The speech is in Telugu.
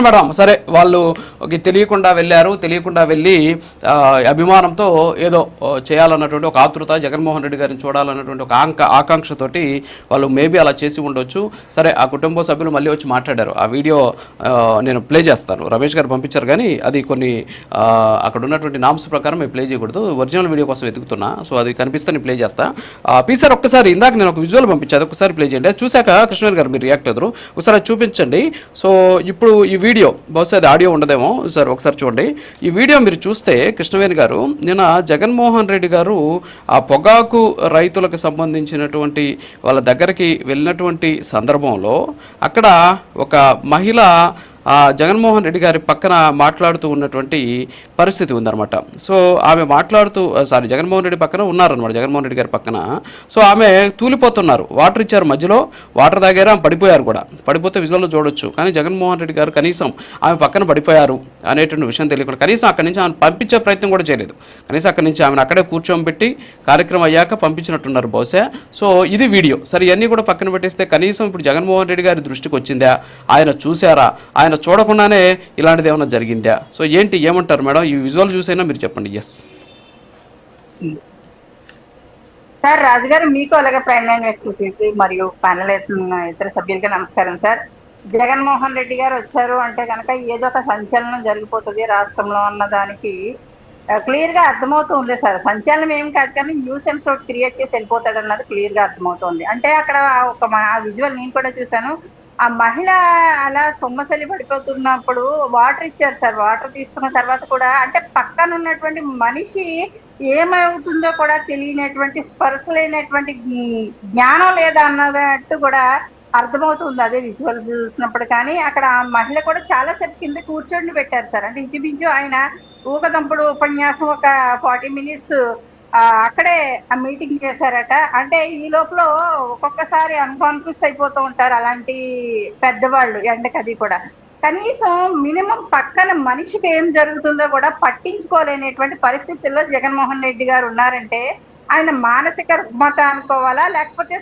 మేడం. సరే, వాళ్ళు తెలియకుండా వెళ్ళి అభిమానంతో ఏదో చేయాలన్నటువంటి ఒక ఆతృత, జగన్మోహన్ రెడ్డి గారిని చూడాలన్నటువంటి ఒక ఆకాంక్షతోటి వాళ్ళు మేబీ అలా చేసి ఉండొచ్చు. సరే, ఆ కుటుంబ సభ్యులు మళ్ళీ వచ్చి మాట్లాడారు. ఆ వీడియో నేను ప్లే చేస్తాను. రమేష్ గారు పంపించారు, కానీ అది కొన్ని అక్కడ ఉన్నటువంటి నామ్స్ ప్రకారం మేము ప్లే చేయకూడదు. ఒరిజినల్ వీడియో కోసం వెతుకుతున్నా. సో అది కనిపిస్తే నేను ప్లే చేస్తా. పీసార్ ఒక్కసారి ఇందాక నేను ఒక విజువల్ పంపించాను, అది ఒకసారి ప్లే చేయండి. అది చూశాక కృష్ణవేణి గారు మీరు రియాక్ట్ అయ్యారు, ఒకసారి అది చూపించండి. సో ఇప్పుడు ఈ వీడియో బహుశా అది ఆడియో ఉండదేమో, సార్ ఒకసారి చూడండి. ఈ వీడియో మీరు చూస్తే కృష్ణవేణి గారు నిన్న జగన్మోహన్ రెడ్డి గారు ఆ పొగాకు రైతులకు సంబంధించినటువంటి వాళ్ళ దగ్గరికి వెళ్ళినటువంటి సందర్భంలో అక్కడ ఒక మహిళ జగన్మోహన్ రెడ్డి గారి పక్కన మాట్లాడుతూ ఉన్నటువంటి పరిస్థితి ఉందన్నమాట. సో ఆమె మాట్లాడుతూ జగన్మోహన్ రెడ్డి పక్కన ఉన్నారనమాట, జగన్మోహన్ రెడ్డి గారి పక్కన. సో ఆమె తూలిపోతున్నారు, వాటర్ ఇచ్చారు, మధ్యలో వాటర్ తాగారు, ఆమె పడిపోయారు కూడా. పడిపోతే విజువల్లో చూడొచ్చు. కానీ జగన్మోహన్ రెడ్డి గారు కనీసం ఆమె పక్కన పడిపోయారు అనేటువంటి విషయం తెలియకుండా కనీసం అక్కడి నుంచి ఆమెను పంపించే ప్రయత్నం కూడా చేయలేదు. కనీసం అక్కడి నుంచి ఆమెను అక్కడే కూర్చోబెట్టి కార్యక్రమం అయ్యాక పంపించినట్టున్నారు బహుశా. సో ఇది వీడియో. సరే, ఇవన్నీ కూడా పక్కన పెట్టేస్తే కనీసం ఇప్పుడు జగన్మోహన్ రెడ్డి గారి దృష్టికి వచ్చిందా, ఆయన చూసారా, ఆయన చూడకుండానే ఇలాంటిది ఏమైనా జరిగిందా? సో ఏంటి, ఏమంటారు మేడం? ఈ విజువల్ చూసైనా మీరు చెప్పండి. ఎస్ సార్, రాజుగారు మీకు అలాగే ప్రైమ్ లైన్ ఎక్స్క్లూసివ్కి మరియు ప్యానల్ ఇతర సభ్యులకి నమస్కారం సార్. జగన్మోహన్ రెడ్డి గారు వచ్చారు అంటే కనుక ఏదో ఒక సంచలనం జరిగిపోతుంది రాష్ట్రంలో అన్నదానికి క్లియర్ గా అర్థమవుతుంది సార్. సంచలనం ఏం కాదు, కానీ న్యూసెన్స్ ఒకటి క్రియేట్ చేసి వెళ్ళిపోతాడు అన్నది క్లియర్ గా అర్థమవుతుంది. అంటే అక్కడ ఒక విజువల్ నేను కూడా చూశాను. ఆ మహిళ అలా సొమ్మసలి పడిపోతున్నప్పుడు వాటర్ ఇచ్చారు సార్. వాటర్ తీసుకున్న తర్వాత కూడా అంటే పక్కన ఉన్నటువంటి మనిషి ఏమవుతుందో కూడా తెలియనటువంటి, స్పర్శ లేనటువంటి జ్ఞానం లేదా అన్నట్టు కూడా అర్థమవుతుంది అదే విజువల్ చూసినప్పుడు. కానీ అక్కడ ఆ మహిళ కూడా చాలా సేపు కింద కూర్చొని పెట్టారు సార్. అంటే ఇంచుమించు ఆయన ఊకదంపుడు ఉపన్యాసం ఒక 40 minutes అక్కడే ఆ మీటింగ్ చేశారట. అంటే ఈ లోపల ఒక్కొక్కసారి అన్కాన్షియస్ అయిపోతూ ఉంటారు అలాంటి పెద్దవాళ్ళు ఎండకది కూడా. కనీసం మినిమం పక్కన మనిషికి ఏం జరుగుతుందో కూడా పట్టించుకోలేనటువంటి పరిస్థితుల్లో జగన్మోహన్ రెడ్డి గారు ఉన్నారంటే ఆయన మానసిక రుగ్మత అనుకోవాలా, లేకపోతే